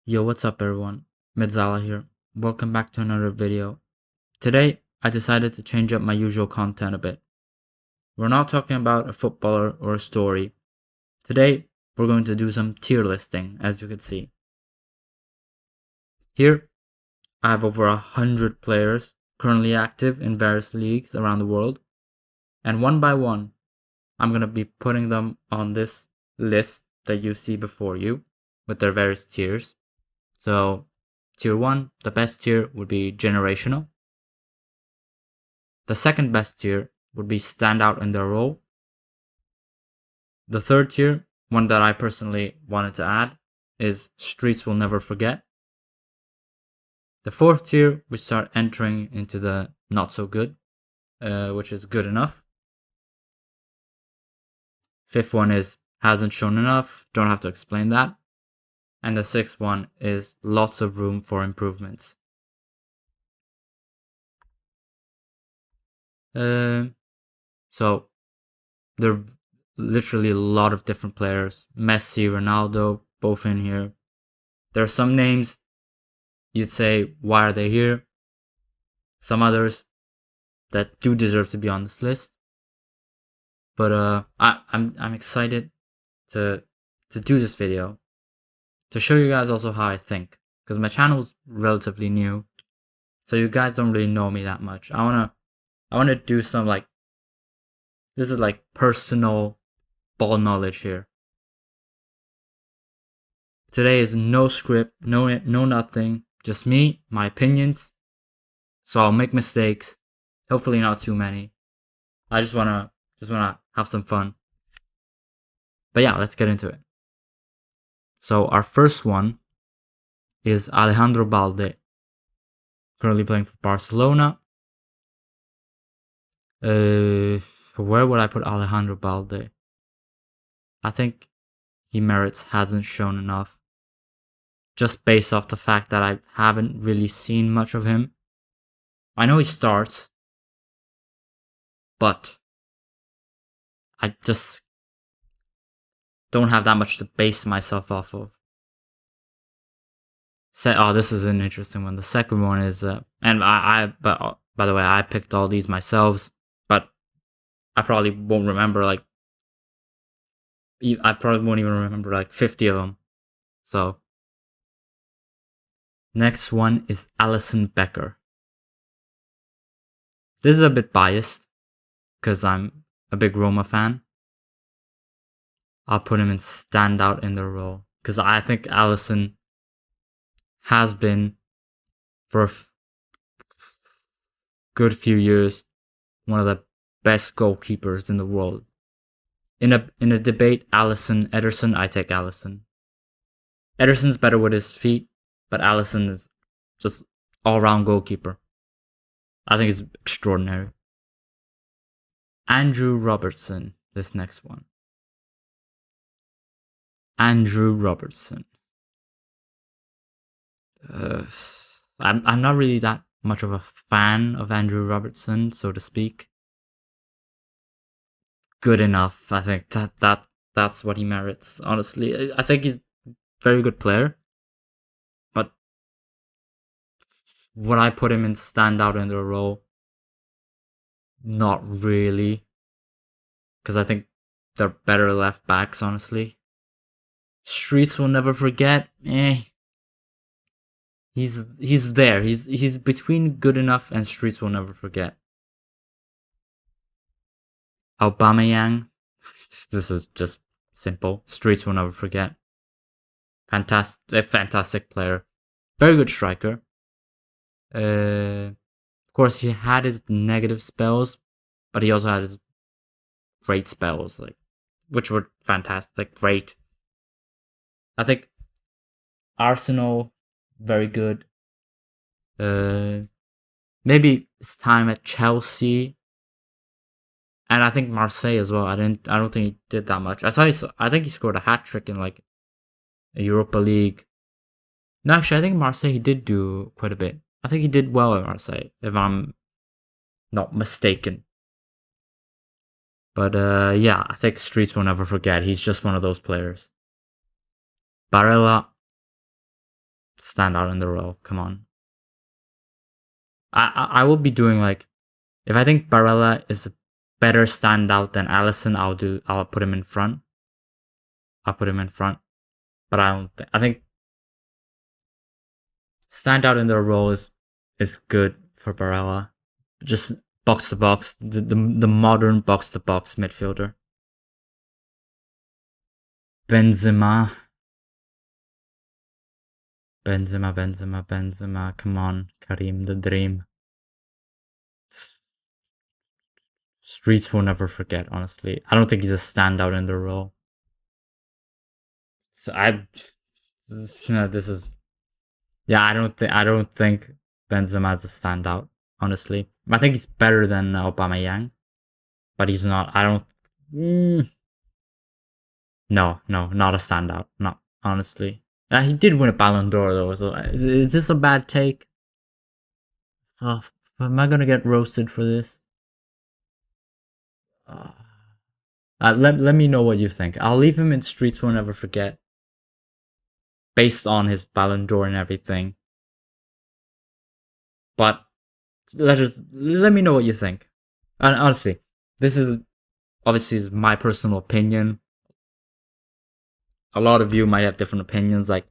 Yo, what's up everyone? Midzala here. Welcome back to another video. Today, I decided to change up my usual content a bit. We're not talking about a footballer or a story. Today, we're going to do some tier listing, as you can see. Here, I have over 100 players currently active in various leagues around the world. And one by one, I'm going to be putting them on this list that you see before you with their various tiers. So, tier 1, the best tier would be generational. The second best tier would be stand out in their role. The third tier, one that I personally wanted to add, is streets will never forget. The fourth tier, we start entering into the not so good, which is good enough. Fifth one is hasn't shown enough, don't have to explain that. And the sixth one is lots of room for improvements. So there are literally a lot of different players. Messi, Ronaldo, both in here. There are some names you'd say, why are they here? Some others that do deserve to be on this list. But I'm excited to do this video to show you guys also how I think, because my channel's relatively new, so you guys don't really know me that much. I wanna do some this is like personal ball knowledge here. Today is no script, no nothing, just me, my opinions. So I'll make mistakes, hopefully not too many. I just wanna have some fun. But yeah, let's get into it. So our first one is Alejandro Balde, currently playing for Barcelona. Where would I put Alejandro Balde? I think he merits hasn't shown enough, just based off the fact that I haven't really seen much of him. I know he starts, but I just don't have that much to base myself off of. Oh, this is an interesting one. The second one is, but by the way, I picked all these myself, but I probably won't remember I probably won't even remember 50 of them. So, next one is Alisson Becker. This is a bit biased, because I'm a big Roma fan. I'll put him in standout in the role, because I think Alisson has been, for a good few years, one of the best goalkeepers in the world. In a debate, Alisson, Ederson, I take Alisson. Ederson's better with his feet, but Alisson is just all-round goalkeeper. I think he's extraordinary. Andrew Robertson, this next one. Andrew Robertson. I'm not really that much of a fan of Andrew Robertson, so to speak. Good enough. I think that's what he merits. Honestly, I think he's a very good player, but would I put him in standout in the role? Not really, because I think they're better left backs. Honestly, streets will never forget. He's there. He's between good enough and streets will never forget. Aubameyang. This is just simple. Streets will never forget. Fantastic player. Very good striker. Of course, he had his negative spells, but he also had his great spells, which were fantastic, great. I think Arsenal, very good. Maybe his time at Chelsea, and I think Marseille as well. I don't think he did that much. I think he scored a hat trick in a Europa League. No, actually, I think Marseille he did do quite a bit. I think he did well at Marseille, if I'm not mistaken. But yeah, I think streets will never forget. He's just one of those players. Barella, standout in the role. Come on. I will be doing like, if I think Barella is a better standout than Alisson, I'll put him in front. I'll put him in front. But I think standout in their role is good for Barella. Just box to box, the modern box to box midfielder. Benzema. Come on, Karim, the dream. Streets will never forget, honestly. I don't think he's a standout in the role. So this is, yeah, I don't think Benzema is a standout, honestly. I think he's better than Aubameyang, but he's not. I don't. No, not a standout. Not honestly. He did win a Ballon d'Or though. So is this a bad take? Oh, am I gonna get roasted for this? Let me know what you think. I'll leave him in Streets Will Never Forget, based on his Ballon d'Or and everything. But let me know what you think. And honestly, this is obviously my personal opinion. A lot of you might have different opinions. Like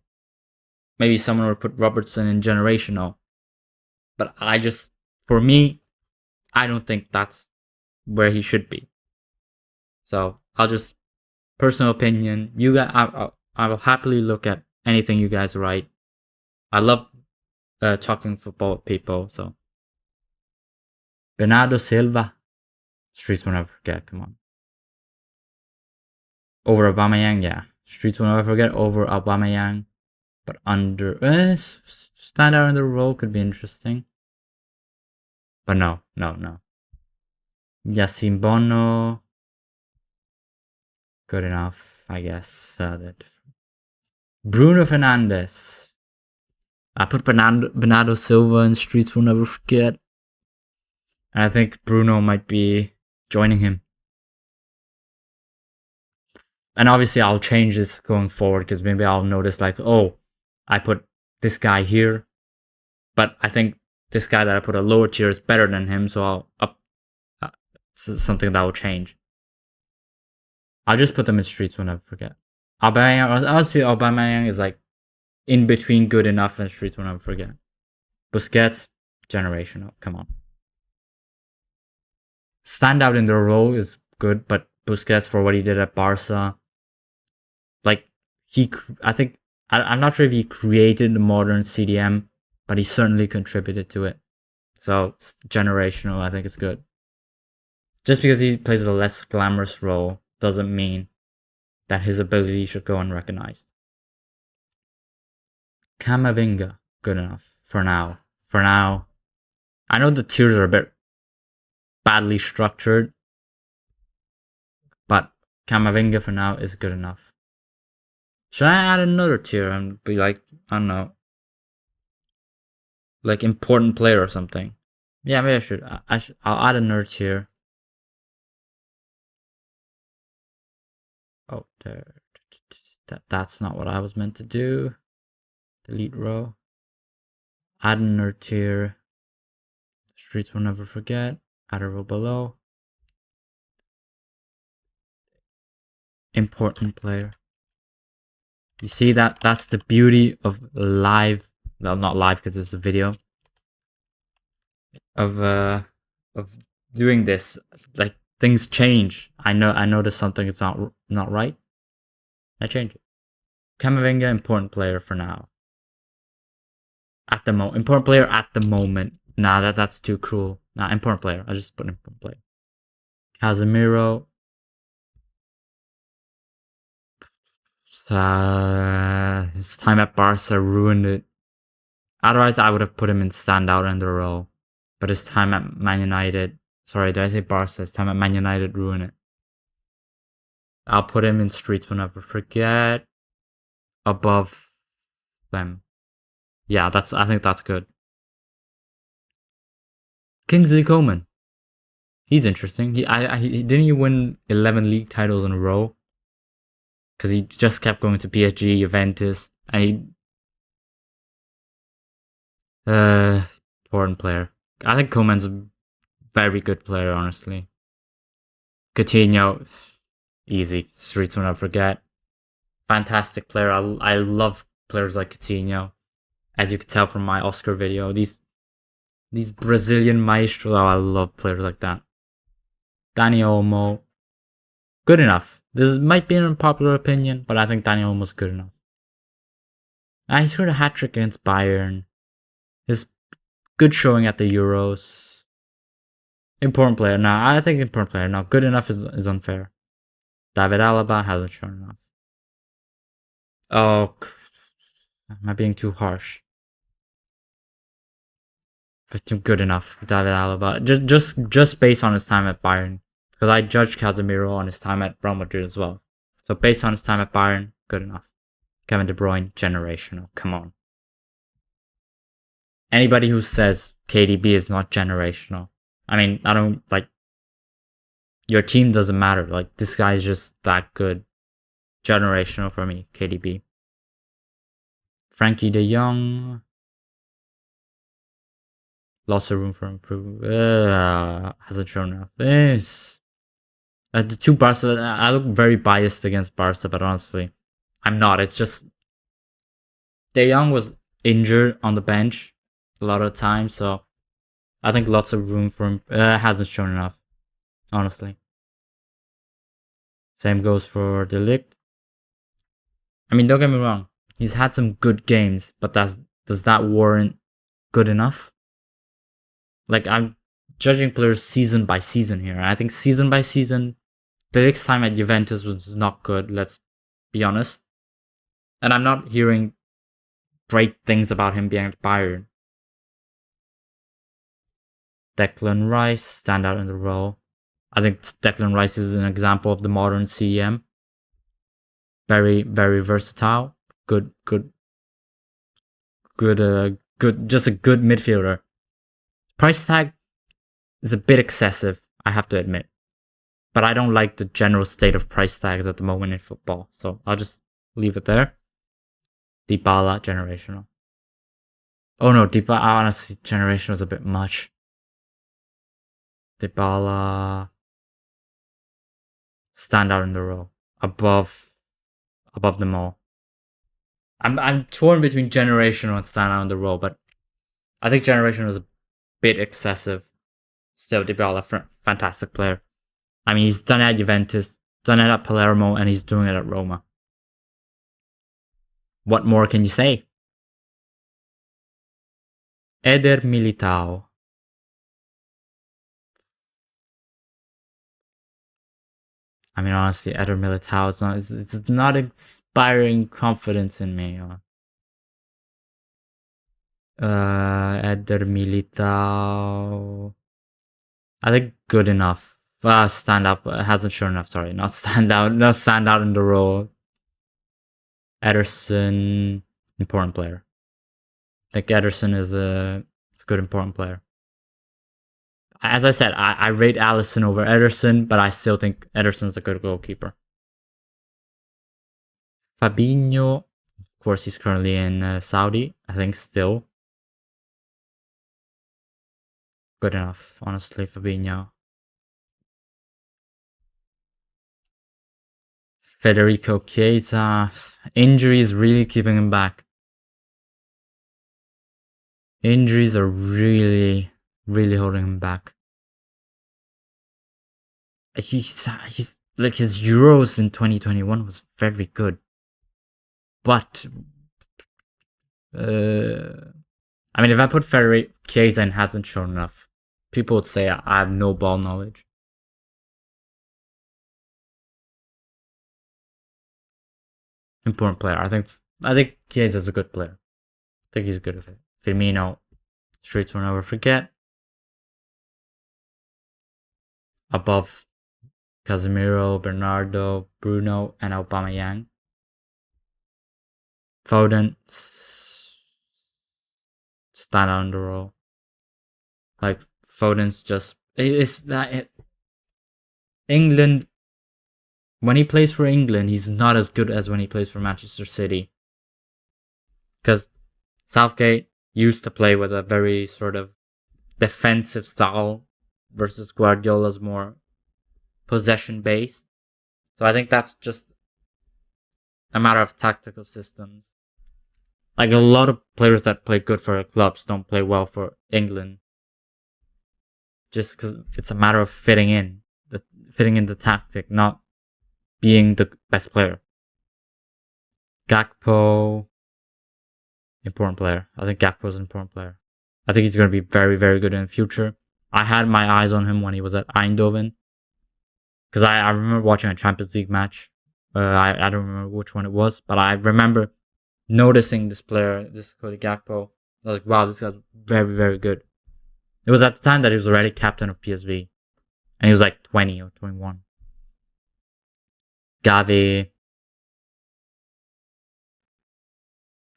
maybe someone would put Robertson in generational, but for me, I don't think that's where he should be. So I'll just personal opinion. You guys, I will happily look at anything you guys write. I love talking football with people. So Bernardo Silva, Streets Will Never Forget. Come on. Over Aubameyang, yeah. Streets Will Never Forget over Aubameyang, but under standout in the role could be interesting. But no. Yassine Bono, good enough, I guess. Bruno Fernandes. I put Bernardo Silva in Streets Will Never Forget. And I think Bruno might be joining him. And obviously I'll change this going forward because maybe I'll notice like, oh, I put this guy here, but I think this guy that I put a lower tier is better than him, so I'll up something that will change. I'll just put them in Streets Will Never Forget. Aubameyang, honestly, Aubameyang is like in between good enough and Streets Will Never Forget. Busquets, generational. Come on. Standout in their role is good, but Busquets for what he did at Barca, like I'm not sure if he created the modern CDM, but he certainly contributed to it. So generational, I think it's good. Just because he plays a less glamorous role doesn't mean that his ability should go unrecognized. Camavinga, good enough for now. I know the tiers are a bit badly structured, but Camavinga for now is good enough. Should I add another tier and be like, I don't know, like important player or something? Yeah, maybe I should. I'll add another tier. Oh, there. That's not what I was meant to do. Delete row. Add another tier. Streets Will Never Forget. Add a row below. Important player. You see that? That's the beauty of live. Well, not live because it's a video. Of doing this. Like things change. I notice something is not right. I change it. Camavinga, important player for now. At the moment, important player at the moment. Nah, that's too cruel. Nah, important player. I just put important player. Casemiro. His time at Barca ruined it. Otherwise, I would have put him in standout in the role. But his time at Man United. Sorry, did I say Barca? His time at Man United ruined it. I'll put him in Streets Will Never Forget. Above them. Yeah, I think that's good. Kingsley Coman. He's interesting. He didn't he win 11 league titles in a row? Because he just kept going to PSG, Juventus, and Important player. I think Koeman's a very good player, honestly. Coutinho, easy. Streets will never forget. Fantastic player. I love players like Coutinho. As you can tell from my Oscar video, these Brazilian maestros, I love players like that. Dani Olmo, good enough. This might be an unpopular opinion, but I think Dani Olmo's good enough. He scored a hat-trick against Bayern. His good showing at the Euros. Important player. Now, I think important player. Now, good enough is unfair. David Alaba hasn't shown enough. Oh, am I being too harsh? But good enough, David Alaba. Just based on his time at Bayern, because I judged Casemiro on his time at Real Madrid as well. So based on his time at Bayern, good enough. Kevin De Bruyne, generational. Come on. Anybody who says KDB is not generational, I mean, I don't like. Your team doesn't matter. Like, this guy is just that good. Generational for me, KDB. Frankie De Jong. Lots of room for improvement. Hasn't shown enough. The two Barca, I look very biased against Barca, but honestly, I'm not. It's just De Jong was injured on the bench a lot of the time, so I think lots of room for him. Hasn't shown enough, honestly. Same goes for De Ligt. I mean, don't get me wrong. He's had some good games, but does that warrant good enough? Like, I'm judging players season by season here. I think season by season, De Ligt's time at Juventus was not good, let's be honest. And I'm not hearing great things about him being at Bayern. Declan Rice, stand out in the role. I think Declan Rice is an example of the modern CM. Very, very versatile. Good, just a good midfielder. Price tag is a bit excessive, I have to admit. But I don't like the general state of price tags at the moment in football. So I'll just leave it there. Dybala, generational. Oh no, Dybala, honestly, generational is a bit much. Dybala, stand out in the row. Above them all. I'm torn between generational and stand out in the row, but I think generational is a bit excessive. Still, Dybala, fantastic player. I mean, he's done it at Juventus, done it at Palermo, and he's doing it at Roma. What more can you say? Eder Militao. I mean, honestly, Eder Militao it's not inspiring confidence in me. Eder Militao. I think good enough. Stand up hasn't shown enough. Sorry, not stand out. No stand out in the role. Ederson, important player. I think Ederson is a good important player. As I said, I rate Alisson over Ederson, but I still think Ederson's a good goalkeeper. Fabinho, of course, he's currently in Saudi. I think still good enough, honestly, Fabinho. Federico Chiesa, injuries really keeping him back. Injuries are really holding him back. He's like, his Euros in 2021 was very good, but I mean, if I put Federico Chiesa and hasn't shown enough, people would say I have no ball knowledge. Important player. I think Chiesa is a good player. I think he's good at it. Firmino, streets will never forget. Above Casemiro, Bernardo, Bruno, and Aubameyang. Foden, stand out in the role. Like, Foden's just England. When he plays for England, he's not as good as when he plays for Manchester City. Because Southgate, used to play with a very sort of defensive style versus Guardiola's more possession based. So I think that's just a matter of tactical systems. Like a lot of players that play good for clubs don't play well for England. Just because it's a matter of fitting in the tactic, not being the best player. Gakpo, important player. I think Gakpo is an important player. I think he's going to be very, very good in the future. I had my eyes on him when he was at Eindhoven. Because I remember watching a Champions League match. I don't remember which one it was, but I remember noticing this player, this Cody Gakpo. I was like, wow, this guy's very, very good. It was at the time that he was already captain of PSV. And he was like 20 or 21. Gavi.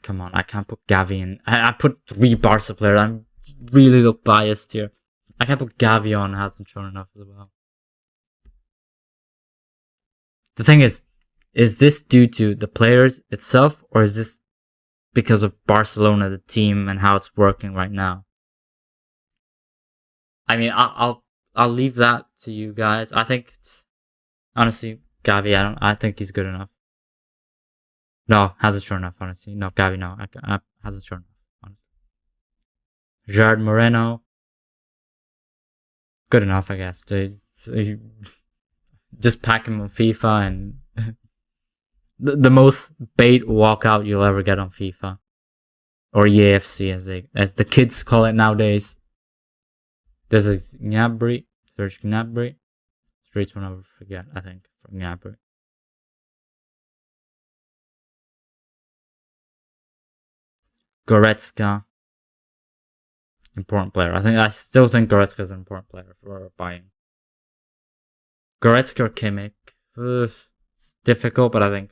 Come on, I can't put Gavi in. I put 3 Barca players. I'm really look biased here. I can't put Gavi on. Hasn't shown enough as well. The thing is this due to the players itself, or is this because of Barcelona, the team, and how it's working right now? I mean, I'll leave that to you guys. I think, honestly, Gavi, I think he's good enough. No, hasn't shown enough, honestly. No, Gavi, no. Hasn't shown enough, honestly. Gerard Moreno. Good enough, I guess. Just pack him on FIFA and the most bait walkout you'll ever get on FIFA. Or EAFC as the kids call it nowadays. This is Gnabry. Serge Gnabry. Streets will never forget, I think, from Gnabry. Goretzka. Important player. I still think Goretzka is an important player for buying. Goretzka or Kimmich. It's difficult, but I think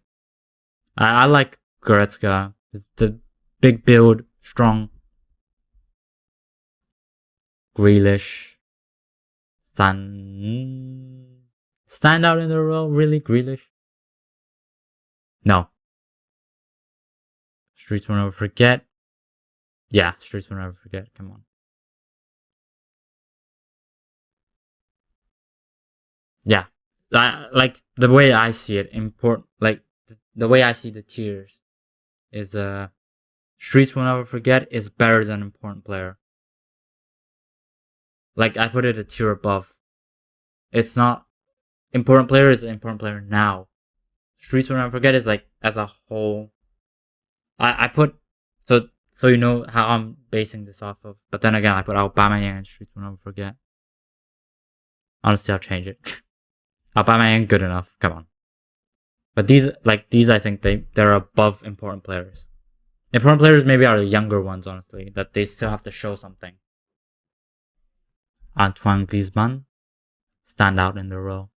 I like Goretzka. It's the big build, strong. Grealish. Stand out in the role, really? Grealish? No. Streets will never forget. Yeah, Streets will never forget. Come on. Yeah. Like the way I see it, the way I see the tiers is Streets will never forget is better than important player. Like I put it a tier above. It's not important player is an important player now. Streets will never forget is like as a whole. I put so you know how I'm basing this off of. But then again, I put Aubameyang and Streets will never forget. Honestly, I'll change it. Aubameyang good enough. Come on. But these I think they're above important players. Important players maybe are the younger ones, honestly, that they still have to show something. Antoine Griezmann, stand out in the role.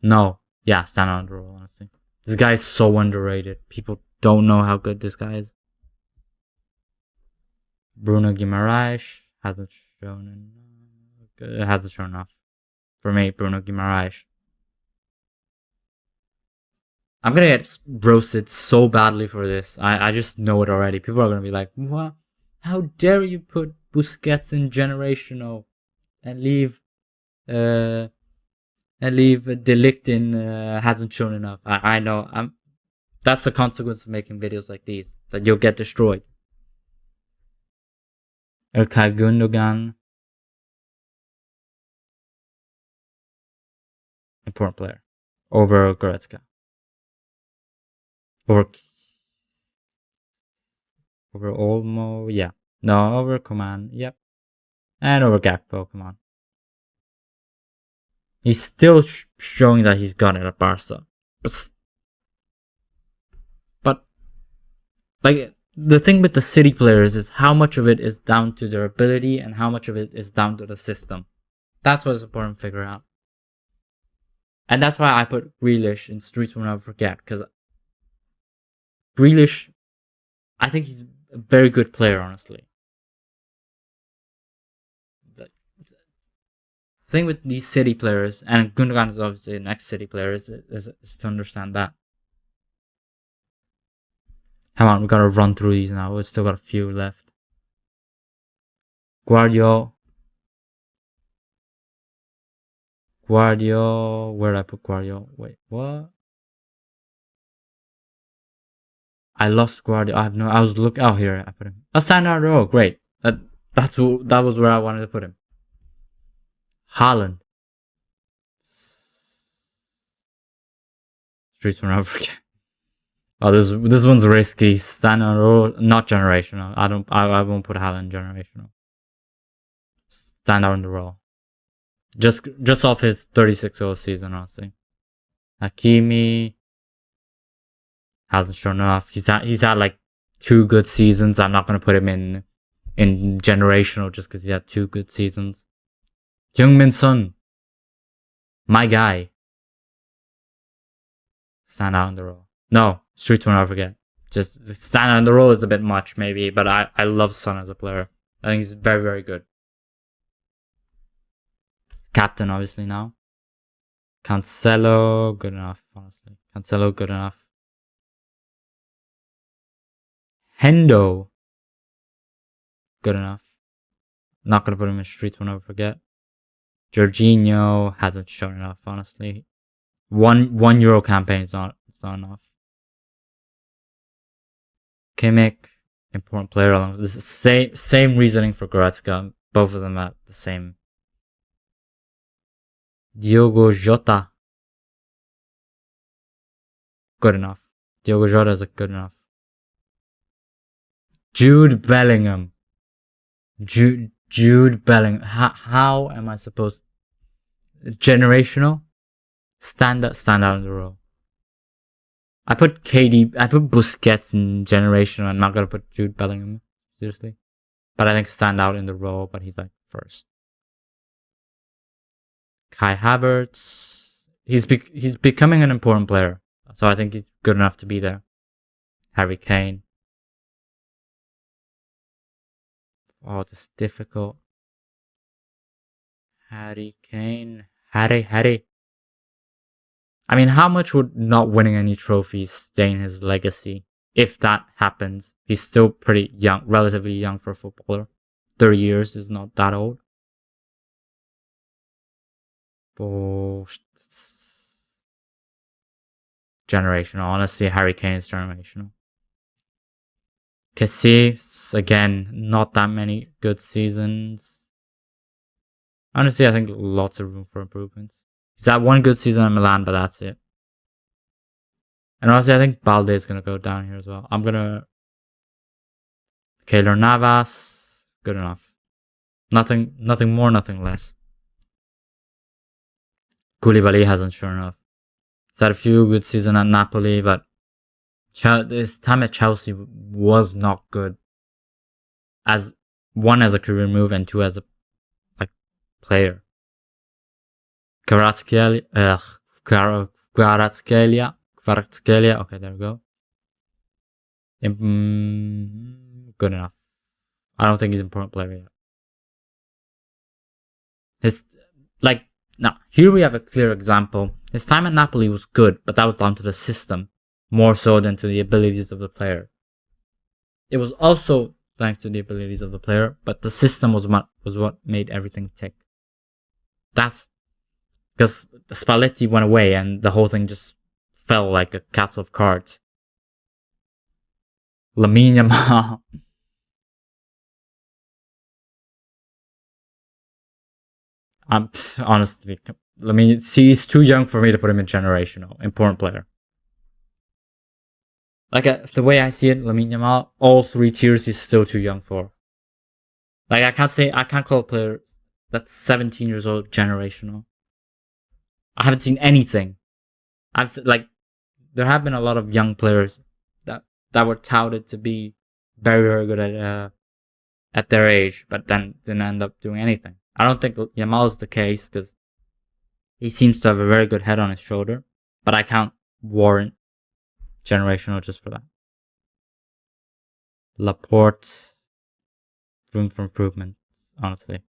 No, yeah, stand out in the role, honestly. This guy is so underrated. People don't know how good this guy is. Bruno Guimaraes hasn't shown enough. For me, Bruno Guimaraes. I'm gonna get roasted so badly for this. I just know it already. People are gonna be like, "What? How dare you put Busquets in generational and leave De Ligt in hasn't shown enough." I know. That's the consequence of making videos like these. That you'll get destroyed. Ilkay Gundogan, important player over Goretzka. Over Olmo, yeah. No, over Coman, yep. And over Gakpo, come on. He's still showing that he's got it at Barca. But like, the thing with the City players is how much of it is down to their ability and how much of it is down to the system. That's what's important to figure out. And that's why I put Grealish in Streets Will Never Forget, because Grealish, I think he's a very good player, honestly. The thing with these City players, and Gundogan is obviously an ex-City player, is to understand that. Come on, we gotta run through these now. We've still got a few left. Guardiol. Where did I put Guardiol? Wait, what? I lost Guardiol. I was looking. Oh, here I put him. A standard row. Great. That was where I wanted to put him. Haaland. Streets will never forget. Oh, this one's risky. Standard row, not generational. I won't put Haaland generational. Stand out in the row. Just off his 36-0 season, honestly. Hakimi hasn't shown enough. He's had like 2 good seasons. I'm not gonna put him in generational just because he had 2 good seasons. Heung-min Son, my guy. Stand out in the row. No, Streets will never forget. Just stand out in the row is a bit much, maybe, but I love Son as a player. I think he's very, very good. Captain, obviously, now. Cancelo, good enough, honestly. Cancelo, good enough. Hendo, good enough. Not gonna put him in Streets, will never forget. Jorginho hasn't shown enough, honestly. One Euro campaign is not enough. Kimmich, important player. Along this is same reasoning for Goretzka. Both of them are the same. Diogo Jota, good enough. Diogo Jota is good enough. Jude Bellingham. Jude Bellingham. How am I supposed? Generational. Stand out in the row. I put Busquets in generational. I'm not gonna put Jude Bellingham, seriously. But I think stand out in the row. But he's like first. Kai Havertz. He's becoming an important player, so I think he's good enough to be there. Harry Kane. Oh, this is difficult. Harry Kane. Harry. I mean, how much would not winning any trophies stain his legacy? If that happens, he's still pretty young, relatively young for a footballer. 30 years is not that old. Oh, generational. Honestly, Harry Kane is generational. Kessie, again, not that many good seasons. Honestly, I think lots of room for improvements. He's had 1 good season in Milan, but that's it. And honestly, I think Balde is going to go down here as well. I'm going to... Keylor Navas, good enough. Nothing more, nothing less. Koulibaly hasn't shown enough. He's had a few good seasons at Napoli, but his time at Chelsea was not good. As 1 as a career move and 2 as a player. Kvaratskhelia. Okay, there we go. Good enough. I don't think he's an important player yet. Now, here we have a clear example. His time at Napoli was good, but that was down to the system, more so than to the abilities of the player. It was also thanks to the abilities of the player, but the system was what made everything tick. That's because Spalletti went away and the whole thing just fell like a castle of cards. Lamine Yamal. Honestly, he's too young for me to put him in generational. Important player. The way I see it, Lamine Yamal, all 3 tiers he's still too young for. I can't call a player that's 17 years old generational. I haven't seen anything. There have been a lot of young players that were touted to be very, very good at their age, but then didn't end up doing anything. I don't think Yamal is the case because he seems to have a very good head on his shoulder, but I can't warrant generational just for that. Laporte, room for improvement, honestly.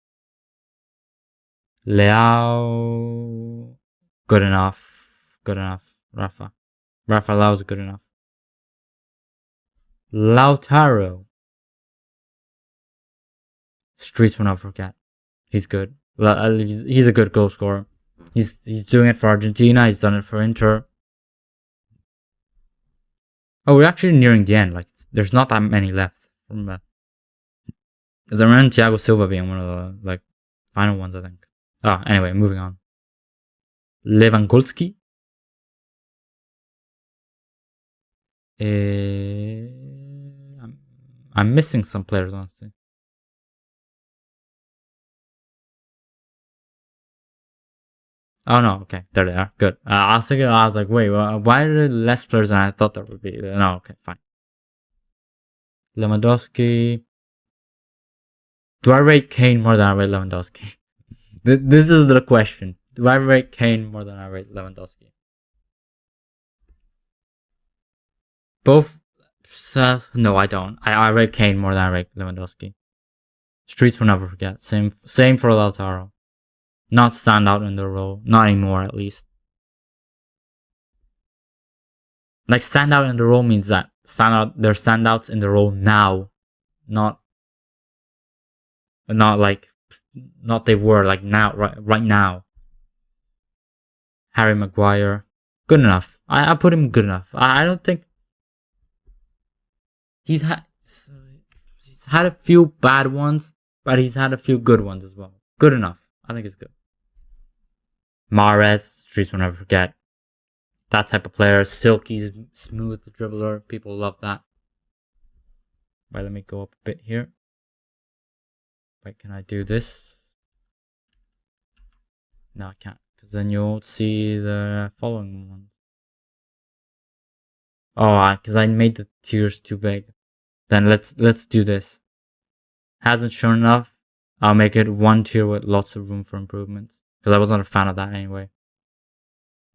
Leao, good enough. Rafa Leao is good enough. Lautaro, Streets will never forget. He's good. He's a good goal scorer. He's doing it for Argentina. He's done it for Inter. Oh, we're actually nearing the end. Like, there's not that many left from that. Because I remember Thiago Silva being one of the like final ones, I think. Oh, anyway, moving on. Lewandowski. I'm missing some players, honestly. Oh no, okay, there they are. Good. I was like, wait, why are there less players than I thought there would be? No, okay, fine. Lewandowski. Do I rate Kane more than I rate Lewandowski? This is the question. Do I rate Kane more than I rate Lewandowski? Both. No, I don't. I rate Kane more than I rate Lewandowski. Streets will never forget. Same for Lautaro. Not stand out in the role. Not anymore, at least. Like, stand out in the role means that they're standouts in the role now. Not they were like now, right now. Harry Maguire. Good enough. I put him good enough. I don't think he's had a few bad ones, but he's had a few good ones as well. Good enough. I think it's good. Mahrez, Streets will never forget. That type of player. Silky, smooth dribbler. People love that. Right, let me go up a bit here. Wait, can I do this? No, I can't. Because then you won't see the following ones. Oh, because I made the tiers too big. Then let's do this. Hasn't shown enough. I'll make it one tier with lots of room for improvement. Because I wasn't a fan of that anyway.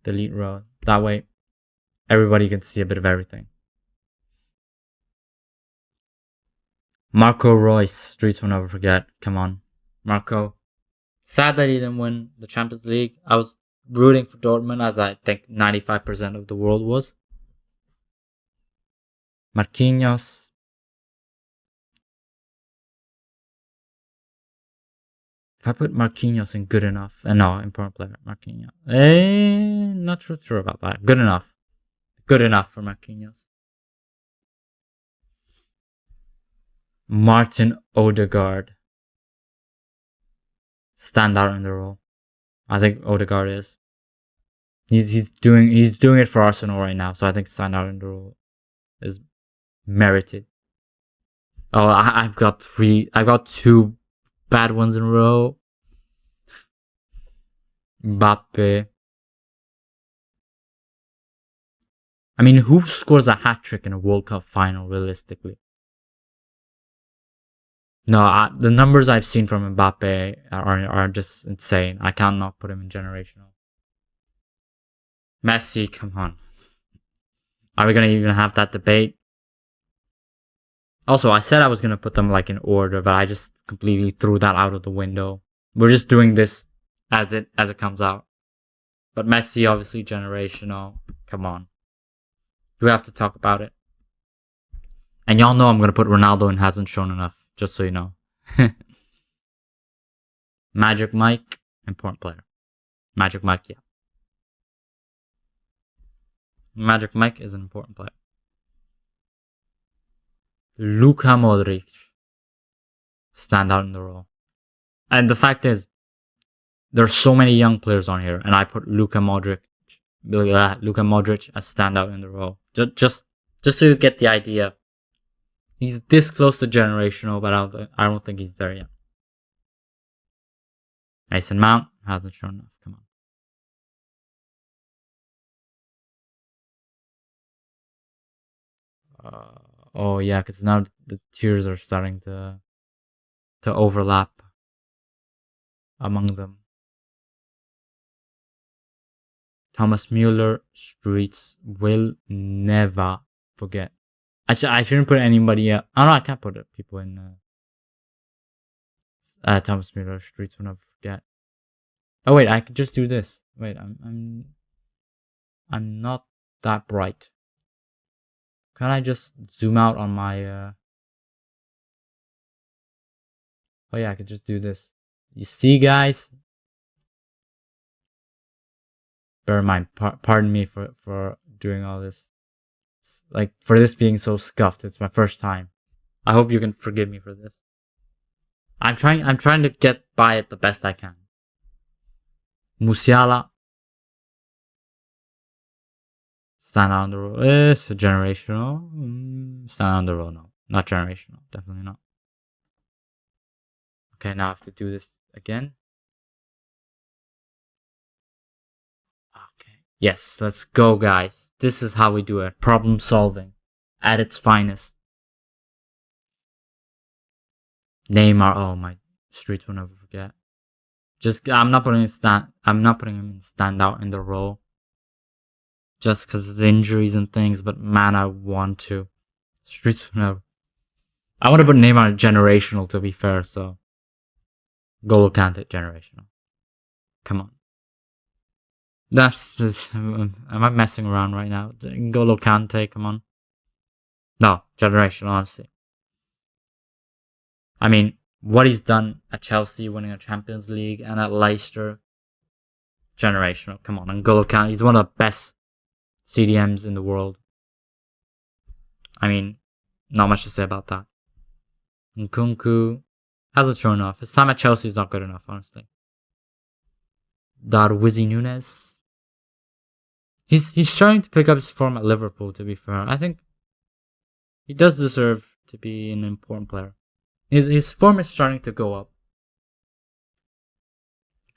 Delete row. That way, everybody can see a bit of everything. Marco Reus. Streets will never forget. Come on. Marco. Sad that he didn't win the Champions League. I was rooting for Dortmund, as I think 95% of the world was. Marquinhos. If I put Marquinhos in good enough, no, important player, Marquinhos. Not sure about that. Good enough. Good enough for Marquinhos. Martin Odegaard. Stand out in the role. I think Odegaard is. He's doing it for Arsenal right now, so I think stand out in the role is merited. Oh, I've got two bad ones in a row. Mbappe. I mean, who scores a hat-trick in a World Cup final, realistically? No, the numbers I've seen from Mbappe are just insane. I cannot put him in generational. Messi, come on. Are we going to even have that debate? Also, I said I was going to put them like in order, but I just completely threw that out of the window. We're just doing this as it comes out. But Messi, obviously generational. Come on. We have to talk about it. And y'all know I'm going to put Ronaldo in hasn't shown enough, just so you know. Magic Mike, important player. Magic Mike, yeah. Magic Mike is an important player. Luka Modric. Stand out in the role. And the fact is, there's so many young players on here, and I put Luka Modric as standout in the role. Just so you get the idea. He's this close to generational, but I don't think he's there yet. Mason Mount hasn't shown enough. Come on. Oh yeah, because now the tiers are starting to overlap among them. Thomas Mueller, Streets will never forget. I shouldn't put anybody. Oh no, I can't put people in. Thomas Mueller, Streets will never forget. Oh wait, I could just do this. Wait, I'm not that bright. Can I just zoom out on my? Oh yeah, I could just do this. You see, guys? Bear in mind, pardon me for doing all this. Like, for this being so scuffed. It's my first time. I hope you can forgive me for this. I'm trying to get by it the best I can. Musiala. Stand on the road. It's generational. Stand on the road, no. Not generational. Definitely not. Okay, now I have to do this again. Okay. Yes, let's go, guys. This is how we do it. Problem solving. At its finest. Neymar. Oh, my streets will never forget. I'm not putting him in standout in the role. Just because of the injuries and things, but man, I want to. Streets will never. I want to put Neymar generational, to be fair, so. Golo Kante generational. Come on. That's just. Am I messing around right now? Golo Kante, come on. No, generational, honestly. I mean, what he's done at Chelsea, winning a Champions League, and at Leicester, generational. Come on, and Golo Kante, he's one of the best CDMs in the world. I mean, not much to say about that. Nkunku hasn't shown enough. His time at Chelsea is not good enough, honestly. Darwizzi Núñez. He's starting to pick up his form at Liverpool, to be fair. I think he does deserve to be an important player. His form is starting to go up.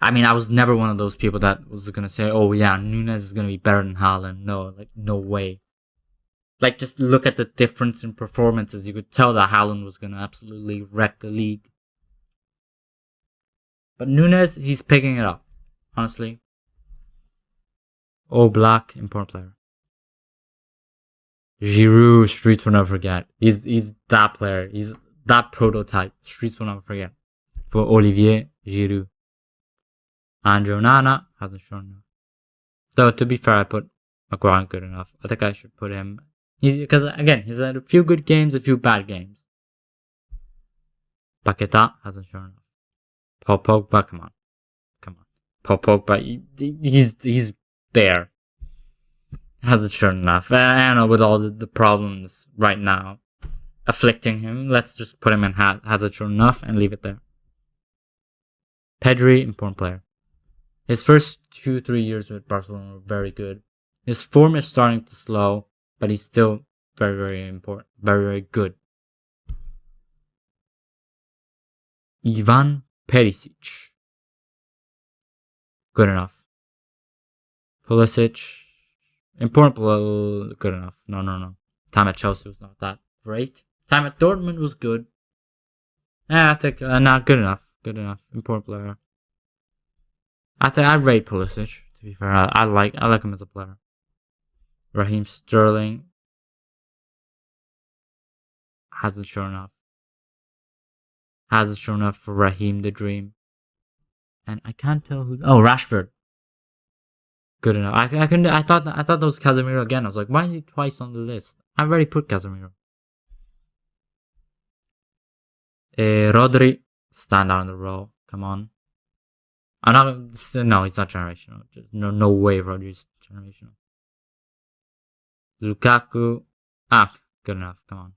I mean, I was never one of those people that was going to say, oh yeah, Núñez is going to be better than Haaland. No, like, no way. Like, just look at the difference in performances. You could tell that Haaland was going to absolutely wreck the league. But Núñez, he's picking it up. Honestly. Black, important player. Giroud, streets will never forget. He's that player. He's that prototype. Streets will never forget. For Olivier Giroud. Andrew Nana hasn't shown enough. Though, to be fair, I put Maguire good enough. I think I should put him. Because, again, he's had a few good games, a few bad games. Paqueta hasn't shown enough. Paul Pogba, come on. Paul Pogba, he's there. Hasn't shown enough. I know, with all the problems right now afflicting him, let's just put him in hasn't shown enough and leave it there. Pedri, important player. His first 2-3 years with Barcelona were very good. His form is starting to slow, but he's still very, very important. Very, very good. Ivan Perisic. Good enough. Pulisic. Important, good enough. No. Time at Chelsea was not that great. Time at Dortmund was good. I think not good enough. Good enough. Important player. I think I rate Pulisic. To be fair, I like him as a player. Raheem Sterling hasn't shown enough. Hasn't shown enough for Raheem the Dream. And I can't tell who. Oh, Rashford. Good enough. I thought that was Casemiro again. I was like, why is he twice on the list? I already put Casemiro. Rodri, stand out in the row. Come on. No, it's not generational. Just no way Rodri's generational. Lukaku, good enough. Come on.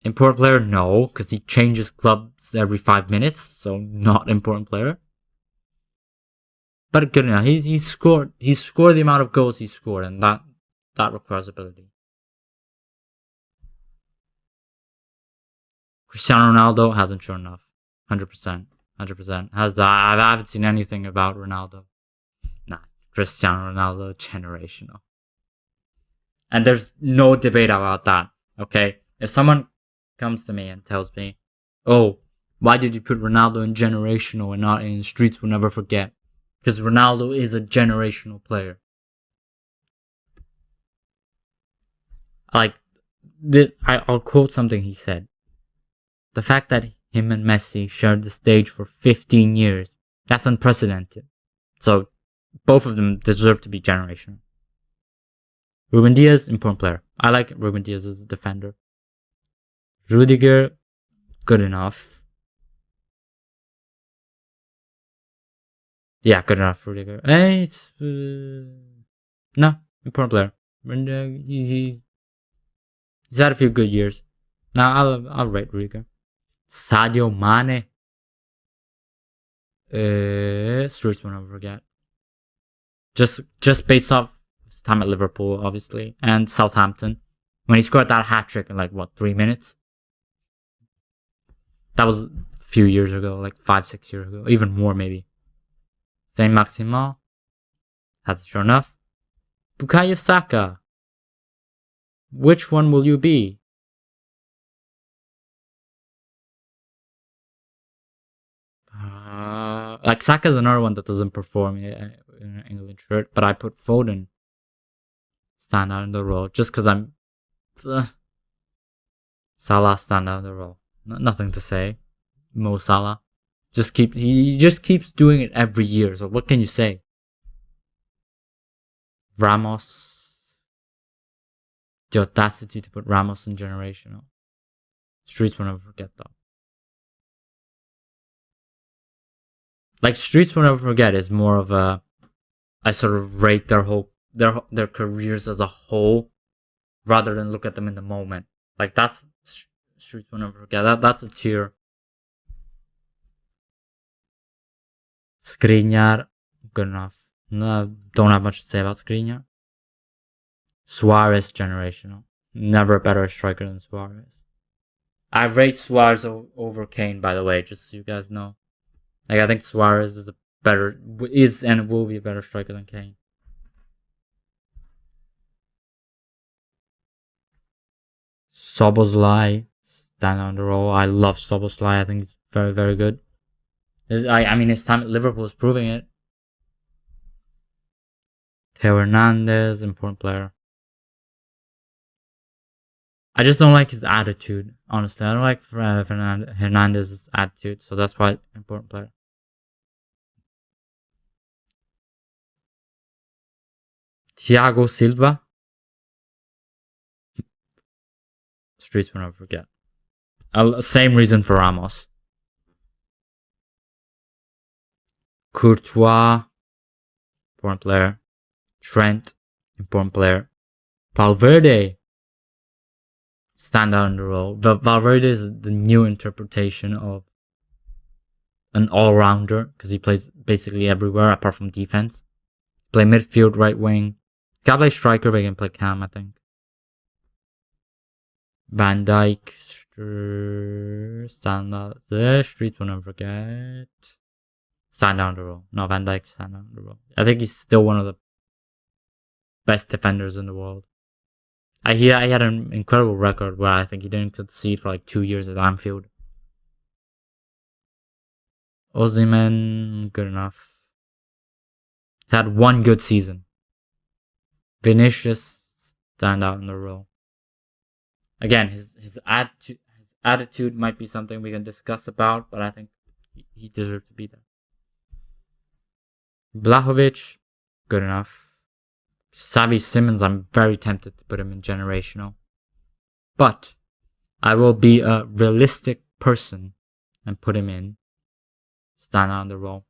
Important player, no, because he changes clubs every 5 minutes, so not important player. But good enough. He's scored the amount of goals he scored, and that requires ability. Cristiano Ronaldo hasn't shown enough. 100%. I haven't seen anything about Ronaldo. Nah, Cristiano Ronaldo, generational. And there's no debate about that, okay? If someone comes to me and tells me, oh, why did you put Ronaldo in generational and not in streets will never forget? Because Ronaldo is a generational player. Like, I'll quote something he said. The fact that him and Messi shared the stage for 15 years, that's unprecedented. So, both of them deserve to be generational. Ruben Diaz, important player. I like Ruben Diaz as a defender. Rudiger, good enough. Yeah, good enough, Rudiger. Hey, it's no important player. And, he's had a few good years. Now I'll rate Rudiger. Sadio Mane. Streets will never forget. Just based off his time at Liverpool, obviously, and Southampton, when he scored that hat trick in like what 3 minutes. That was a few years ago, like 5-6 years ago, even more maybe. Saint Maximin. That's sure enough. Bukayo Saka. Which one will you be? Like Saka's another one that doesn't perform in an England shirt, but I put Foden stand out in the role just because I'm Salah stand out in the role. Nothing to say. Mo Salah he just keeps doing it every year. So what can you say? Ramos, the audacity to put Ramos in generational. Streets will never forget though. Like Streets will never forget is more of a I sort of rate their careers as a whole rather than look at them in the moment. Like that's Streets will never forget. That's a tier. Skriniar, good enough. No, don't have much to say about Skriniar. Suarez generational. Never a better striker than Suarez. I rate Suarez over Kane, by the way, just so you guys know. Like I think Suarez is and will be a better striker than Kane. Szoboszlai, stand on the roll. I love Szoboszlai. I think he's very, very good. I mean, his time at Liverpool is proving it. Theo Hernandez, important player. I just don't like his attitude, honestly. I don't like Hernandez's attitude, so that's why important player. Thiago Silva. Streets will never forget. Same reason for Ramos. Courtois, important player. Trent, important player. Valverde, stand out in the role. Valverde is the new interpretation of an all-rounder because he plays basically everywhere apart from defense. Play midfield, right wing. Can play striker, but he can play cam, I think. Van Dijk, stand out. The Streets will never forget. Stand out in the role. No, Van Dijk stand out in the role. I think he's still one of the best defenders in the world. He had an incredible record where I think he didn't concede for like 2 years at Anfield. Osimhen, good enough. He had one good season. Vinicius, stand out in the role. Again, his attitude might be something we can discuss about, but I think he deserves to be there. Vlahovic, good enough. Xavi Simons, I'm very tempted to put him in generational. But I will be a realistic person and put him in stand out on the role.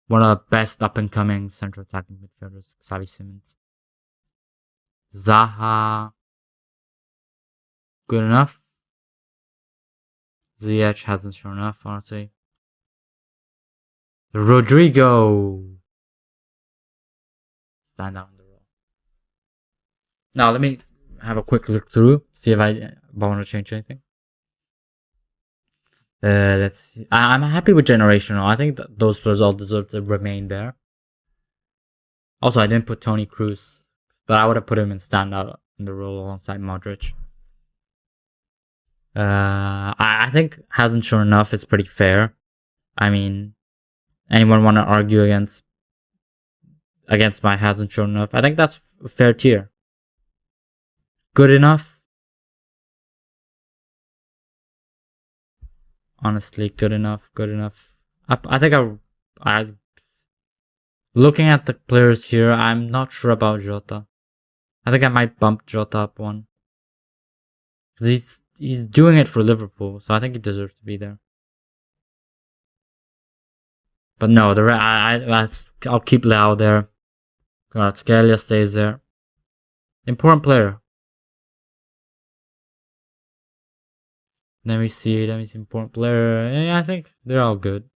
One of the best up-and-coming central attacking midfielders, Xavi Simons. Zaha, good enough. Ziyech hasn't shown enough, honestly. Rodrigo, stand out on the role. Now let me have a quick look through, see if I want to change anything. Let's see. I'm happy with generational. I think that those players all deserve to remain there. Also, I didn't put Toni Kroos, but I would have put him in standout in the role alongside Modric. I think hasn't shown enough is pretty fair. I mean, anyone want to argue against my hasn't shown enough? I think that's a fair tier. Good enough. Honestly, good enough. I think I looking at the players here, I'm not sure about Jota. I think I might bump Jota up one. He's doing it for Liverpool, so I think he deserves to be there. But no, I'll keep Leao there. Kvaratskhelia stays there. Important player. Let me see important player. Yeah, I think they're all good.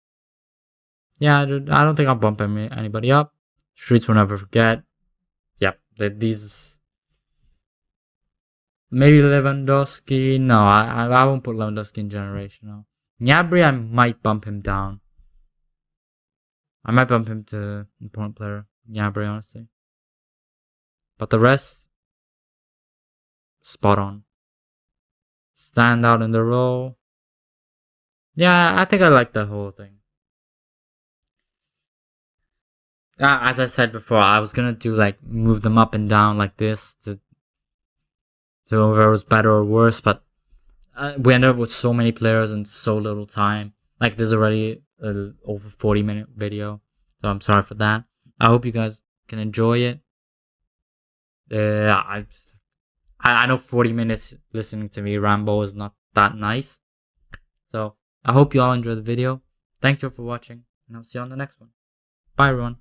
Yeah, I don't think I'll bump anybody up. Streets will never forget. Yep, these. Maybe Lewandowski. No, I won't put Lewandowski in generational. Gnabry, I might bump him down. I might bump him to important player. Gnabry, honestly. But the rest, spot on. Stand out in the role. Yeah, I think I like the whole thing. As I said before, I was gonna do like move them up and down like this to whether it was better or worse, but we ended up with so many players and so little time. Like this is already over 40-minute video, so I'm sorry for that. I hope you guys can enjoy it. I know 40 minutes listening to me ramble is not that nice, so I hope you all enjoyed the video. Thank you for watching, and I'll see you on the next one. Bye everyone.